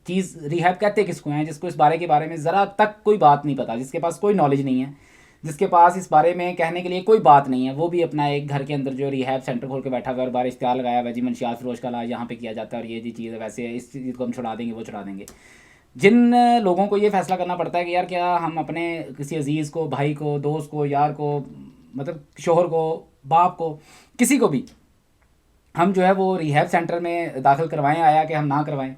चीज़ rehab कहते किसको हैं, जिसको इस बारे में ज़रा तक कोई बात नहीं पता, जिसके पास कोई नॉलेज नहीं है, जिसके पास इस बारे में कहने के लिए कोई बात नहीं है, वो भी अपना एक घर के अंदर जो रिहैब सेंटर खोल के बैठा हुआ है और बार इश्तिहार लगाया हुआ है जी मनशियात फिरोज का इलाज यहाँ पे किया जाता है और ये जी चीज़ है, वैसे इस चीज़ को हम छुड़ा देंगे वो छुड़ा देंगे। जिन लोगों को ये फैसला करना पड़ता है कि यार क्या हम अपने किसी अजीज़ को, भाई को, दोस्त को, यार को, मतलब शोहर को, बाप को, किसी को भी हम जो है वो रिहैब सेंटर में दाखिल करवाएं आया कि हम ना करवाएं।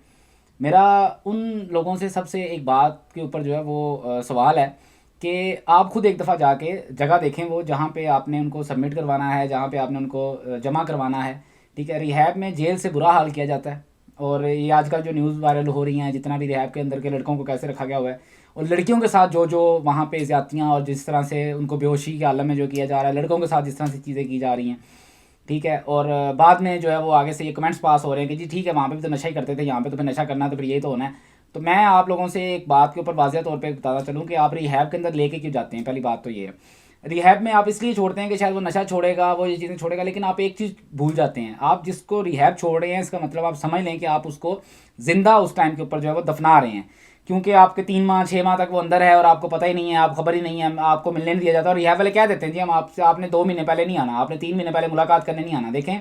मेरा उन लोगों से सबसे एक बात के ऊपर जो है वो सवाल है कि आप खुद एक दफ़ा जाके जगह देखें वो जहाँ पे आपने उनको सबमिट करवाना है, जहाँ पे आपने उनको जमा करवाना है। ठीक है, रिहैब में जेल से बुरा हाल किया जाता है और ये आजकल जो न्यूज़ वायरल हो रही हैं, जितना भी रिहैब के अंदर के लड़कों को कैसे रखा गया हुआ है और लड़कियों के साथ जो जो वहाँ पे ज़्यादतियाँ और जिस तरह से उनको बेहोशी के आलम में जो किया जा रहा है, लड़कों के साथ जिस तरह से चीज़ें की जा रही हैं। ठीक है, और बाद में जो है वो आगे से ये कमेंट्स पास हो रहे हैं कि जी ठीक है वहाँ पे भी तो नशा ही करते थे, यहाँ पे तो फिर नशा करना है तो फिर यही तो होना है। तो मैं आप लोगों से एक बात के ऊपर वाज़िह तौर पे बताना चलूँ कि आप रिहैब के अंदर लेके क्यों जाते हैं। पहली बात तो ये है, रिहैब में आप इसलिए छोड़ते हैं कि शायद वो नशा छोड़ेगा, वो ये चीज़ें छोड़ेगा, लेकिन आप एक चीज़ भूल जाते हैं। आप जिसको रिहैब छोड़ रहे हैं इसका मतलब आप समझ लें कि आप उसको ज़िंदा उस टाइम के ऊपर जो है वो दफना रहे हैं, क्योंकि आपके 3 माह 6 माह तक वो अंदर है और आपको पता ही नहीं है, आप खबर ही नहीं है, आपको मिलने नहीं दिया जाता। और रिहैब वाले कह देते हैं जी हम आपसे, आपने 2 महीने पहले नहीं आना, आपने 3 महीने पहले मुलाकात करने नहीं आना। देखें,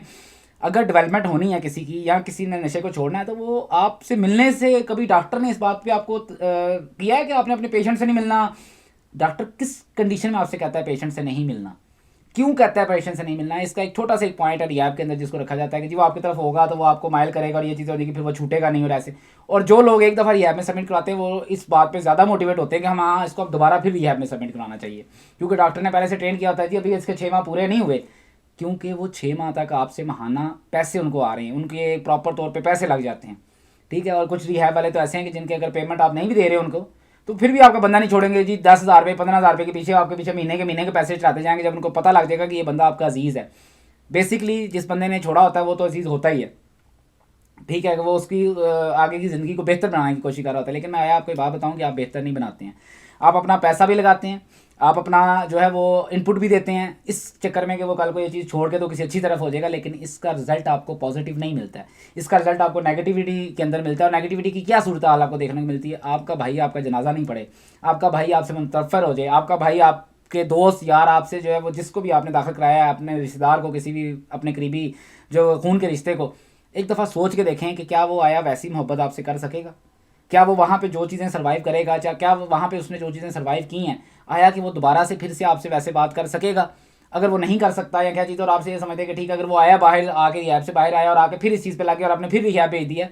अगर डेवलपमेंट होनी है किसी की या किसी ने नशे को छोड़ना है तो वो आपसे मिलने से, कभी डॉक्टर ने इस बात पे आपको किया है कि आपने अपने पेशेंट से नहीं मिलना? डॉक्टर किस कंडीशन में आपसे कहता है पेशेंट से नहीं मिलना? क्यों कहता है पेशेंट से नहीं मिलना? इसका एक छोटा सा एक पॉइंट है रिहैब के अंदर जिसको रखा जाता है कि जी वो आपकी तरफ होगा तो वो आपको माइल करेगा और ये चीज़ हो जाएगी, फिर वो छूटेगा नहीं और ऐसे। और जो लोग एक दफ़ा रिहैब में सबमिट कराते हैं वो इस बात पे ज़्यादा मोटिवेट होते हैं कि हम हाँ इसको अब दोबारा फिर रिहैब में सबमिट कराना चाहिए, क्योंकि डॉक्टर ने पहले से ट्रेन किया होता है जी अभी इसके 6 माह पूरे नहीं हुए, क्योंकि वो 6 माह तक आपसे महाना पैसे उनको आ रहे हैं, उनके प्रॉपर तौर पे पैसे लग जाते हैं। ठीक है, और कुछ रिहैब वाले तो ऐसे हैं कि जिनके अगर पेमेंट आप नहीं भी दे रहे हो उनको, तो फिर भी आपका बंदा नहीं छोड़ेंगे जी। 10,000 रुपये 15,000 रुपये के पीछे आपके पीछे महीने के पैसे चलाते जाएंगे जब उनको पता लग जाएगा कि ये बंदा आपका अजीज़ है। बेसिकली जिस बंदे ने छोड़ा होता है वो तो अजीज़ होता ही है। ठीक है, वो उसकी आगे की ज़िंदगी को बेहतर बनाने की कोशिश कर रहा होता है। लेकिन मैं आया आपको एक बात बताऊँ कि आप बेहतर नहीं बनाते हैं। आप अपना पैसा भी लगाते हैं, आप अपना जो है वो इनपुट भी देते हैं इस चक्कर में कि वो कल को ये चीज़ छोड़ के तो किसी अच्छी तरफ हो जाएगा, लेकिन इसका रिजल्ट आपको पॉजिटिव नहीं मिलता है। इसका रिजल्ट आपको नेगेटिविटी के अंदर मिलता है। और नेगेटिविटी की क्या सूरत हाल आपको देखने को मिलती है? आपका भाई आपका जनाजा नहीं पड़े, आपका भाई आपसे मुनतफर हो जाए, आपका भाई आपके दोस्त यार आपसे जो है वो जिसको भी आपने दाखिल कराया है, अपने रिश्तेदार को, किसी भी अपने करीबी जो खून के रिश्ते को, एक दफ़ा सोच के देखें कि क्या वो आया वैसी मोहब्बत आपसे कर सकेगा? क्या वो वहाँ पे जो चीज़ें सर्वाइव करेगा, क्या वो वहाँ पे उसने जो चीज़ें सर्वाइव की हैं, आया कि वो दोबारा से फिर से आपसे वैसे बात कर सकेगा? अगर वो नहीं कर सकता या क्या चीज़, और आपसे ये समझते हैं कि ठीक है अगर वो आया बाहर आके रिहैब से बाहर आया और आके फिर इस चीज़ पे लगे और आपने फिर रिहैब भेज दिया,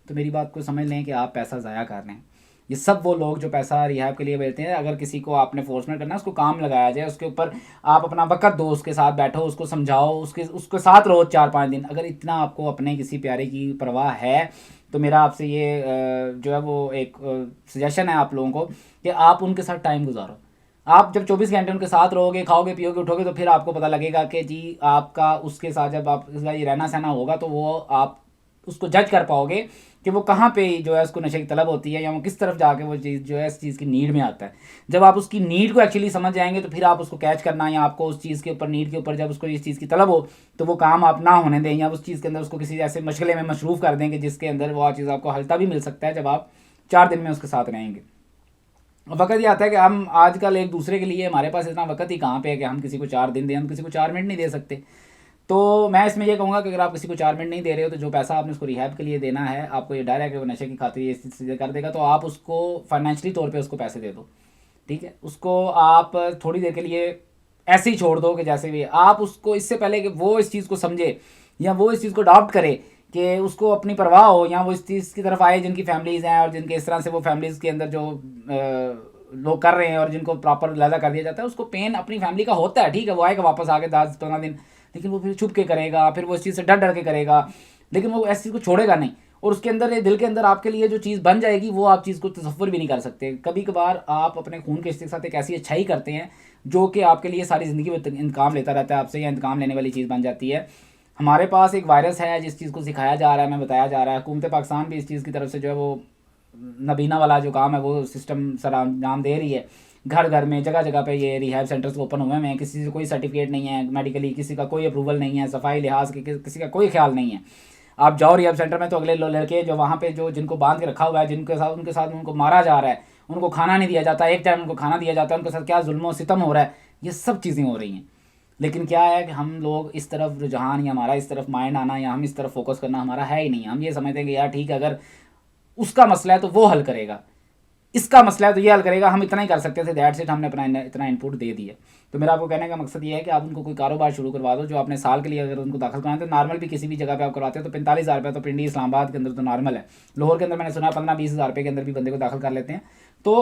तो मेरी बात को समझ लें कि आप पैसा ज़ाया कर रहे हैं। ये सब वो लोग जो पैसा रिहैब के लिए भेजते हैं, अगर किसी को आपने फोर्समेंट करना है उसको काम लगाया जाए, उसके ऊपर आप अपना वक्त दो, उसके साथ बैठो, उसको समझाओ, उसके साथ रहो 4-5 दिन। अगर इतना आपको अपने किसी प्यारे की परवाह है तो मेरा आपसे ये जो है वो एक सजेशन है आप लोगों को कि आप उनके साथ टाइम गुजारो। आप जब 24 घंटे उनके साथ रहोगे, खाओगे पियोगे उठोगे, तो फिर आपको पता लगेगा कि जी आपका उसके साथ जब आप इसका ये रहना सहना होगा तो वो आप उसको जज कर पाओगे कि वो कहाँ पे जो है उसको नशे की तलब होती है या वो किस तरफ जाके वो चीज़ जो है इस चीज़ की नीड में आता है। जब आप उसकी नीड को एक्चुअली समझ जाएंगे तो फिर आप उसको कैच करना या आपको उस चीज़ के ऊपर, नीड के ऊपर जब उसको इस चीज़ की तलब हो तो वो काम आप ना होने दें या उस चीज़ के अंदर उसको किसी ऐसे मशगले में मशरूफ़ कर देंगे जिसके अंदर वो चीज़ आपको हल्का भी मिल सकता है जब आप 4 दिन में उसके साथ रहेंगे। वक्त ये आता है कि हम आजकल एक दूसरे के लिए, हमारे पास इतना वक्त ही कहाँ पे है कि हम किसी को 4 दिन दें, हम किसी को 4 मिनट नहीं दे सकते। तो मैं इसमें ये कहूँगा कि अगर आप किसी को 4 मिनट नहीं दे रहे हो तो जो पैसा आपने उसको रिहैब के लिए देना है, आपको ये डर है कि वो नशे की खातिर ये चीज़ें कर देगा, तो आप उसको फाइनेंशियली तौर पे उसको पैसे दे दो। ठीक है, उसको आप थोड़ी देर के लिए ऐसे ही छोड़ दो कि जैसे भी आप उसको, इससे पहले कि वो इस चीज़ को समझे या वो इस चीज़ को अडॉप्ट करे कि उसको अपनी परवाह हो या वो इस चीज़ की तरफ आए जिनकी फैमिलीज़ हैं और जिनके इस तरह से वो फैमिलीज़ के अंदर जो लोग कर रहे हैं और जिनको प्रॉपर लहजा कर दिया जाता है, उसको पेन अपनी फैमिली का होता है। ठीक है, वो आएगा वापस आके 10-15 दिन, लेकिन वो फिर छुप के करेगा, फिर वो इस चीज़ से डर डर के करेगा, लेकिन वो ऐसी चीज़ को छोड़ेगा नहीं। और उसके अंदर ये दिल के अंदर आपके लिए जो चीज़ बन जाएगी वो आप चीज़ को तसव्वुर भी नहीं कर सकते। कभी कभार आप अपने खून के रिश्ते के साथ एक ऐसी अच्छाई करते हैं जो कि आपके लिए सारी ज़िंदगी में इंतकाम लेता रहता है आपसे, या इंतकाम लेने वाली चीज़ बन जाती है। हमारे पास एक वायरस है जिस चीज़ को सिखाया जा रहा है, हमें बताया जा रहा है, हुकूमत पाकिस्तान भी इस चीज़ की तरफ से जो है वो नबीना वाला जो काम है वो सिस्टम सर अंजाम दे रही है। घर घर में जगह जगह पे ये रिहैब सेंटर्स ओपन हुए हैं, किसी से कोई सर्टिफिकेट नहीं है मेडिकली, किसी का कोई अप्रूवल नहीं है, सफाई लिहाज के किसी का कोई ख्याल नहीं है। आप जाओ रिहैब सेंटर में तो अगले लड़के जो वहाँ पे जो जिनको बांध के रखा हुआ है, उनके साथ उनको मारा जा रहा है, उनको खाना नहीं दिया जाता, एक टाइम उनको खाना दिया जाता है, उनके साथ क्या जुल्म सितम हो रहा है, ये सब चीज़ें हो रही हैं। लेकिन क्या है कि हम लोग इस तरफ रुझान या हमारा इस तरफ माइंड आना या हम इस तरफ फोकस करना हमारा है ही नहीं। हम ये समझते हैं कि यार ठीक है, अगर उसका मसला है तो वो हल करेगा, इसका मसला है तो ये हल करेगा, हम इतना ही कर सकते थे, दैट्स इट, हमने अपना इतना इनपुट दे दिया। तो मेरा आपको कहने का मकसद ये है कि आप उनको कोई कारोबार शुरू करवा दो जो आपने साल के लिए अगर उनको दाखिल कराएं तो नॉर्मल भी किसी भी जगह पे आप करवाते हो तो 45,000 रुपये तो पिंडी इस्लामाबाद के अंदर तो नॉर्मल है। लाहौर के अंदर मैंने सुना 15-20 हज़ार रुपये के अंदर भी बंदे को दाखिल कर लेते हैं। तो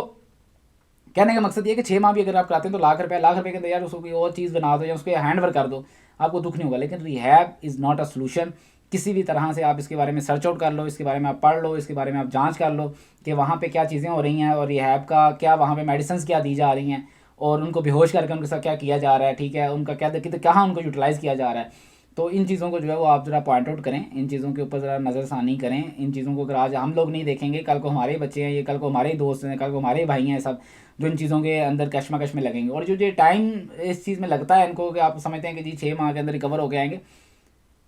कहने का मकसद ये है कि 6 माह भी अगर आप कराते हैं तो लाख रुपये के अंदर यार उसको कोई और चीज़ बना दो या उसको हैंड वर्क कर दो, आपको दुख नहीं होगा। लेकिन rehab is not a solution. किसी भी तरह से आप इसके बारे में सर्च आउट कर लो, इसके बारे में आप पढ़ लो, इसके बारे में आप जांच कर लो कि वहाँ पे क्या चीज़ें हो रही हैं और रिहैब का क्या वहाँ पे मेडिसिन क्या दी जा रही हैं और उनको बेहोश करके उनके साथ क्या किया जा रहा है, ठीक है, उनका क्या कहाँ उनको यूटिलाइज़ किया जा रहा है। तो इन चीज़ों को जो है वो आप ज़रा पॉइंट आउट करें, इन चीज़ों के ऊपर ज़रा नज़रसानी करें। इन चीज़ों को अगर आज हम लोग नहीं देखेंगे, कल को हमारे बच्चे हैं, ये कल को हमारे दोस्त हैं, कल को हमारे भाई हैं, सब जो इन चीज़ों के अंदर कश्मकश में लगेंगे। और जो टाइम इस चीज़ में लगता है इनको कि आप समझते हैं कि जी 6 माह के अंदर रिकवर हो के आएंगे,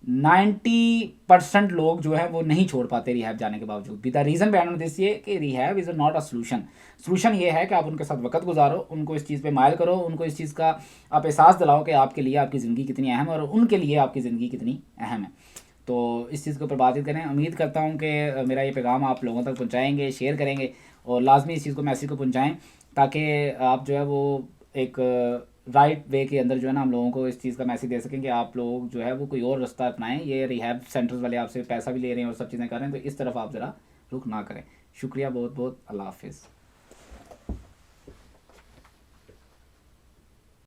90% लोग जो है वो नहीं छोड़ पाते रिहैब जाने के बावजूद भी। द रीज़न बिहाइंड दिस ये कि rehab is not a solution ये है कि आप उनके साथ वक्त गुजारो, उनको इस चीज़ पे मायल करो, उनको इस चीज़ का आप एहसास दिलाओ कि आपके लिए आपकी ज़िंदगी कितनी अहम है और उनके लिए आपकी ज़िंदगी कितनी अहम है। तो इस चीज़ के ऊपर बातचीत करें। उम्मीद करता हूँ कि मेरा ये पैगाम आप लोगों तक पहुँचाएँगे, शेयर करेंगे और लाजमी इस चीज़ को मैसेज को पहुँचाएँ ताकि आप जो है वो एक राइट वे के अंदर जो है ना हम लोगों को इस चीज़ का मैसेज दे सकें कि आप लोग जो है वो कोई और रास्ता अपनाएं। ये रिहैब सेंटर्स वाले आपसे पैसा भी ले रहे हैं और सब चीज़ें कर रहे हैं, तो इस तरफ आप ज़रा रुख ना करें। शुक्रिया बहुत बहुत, अल्लाह हाफिज़।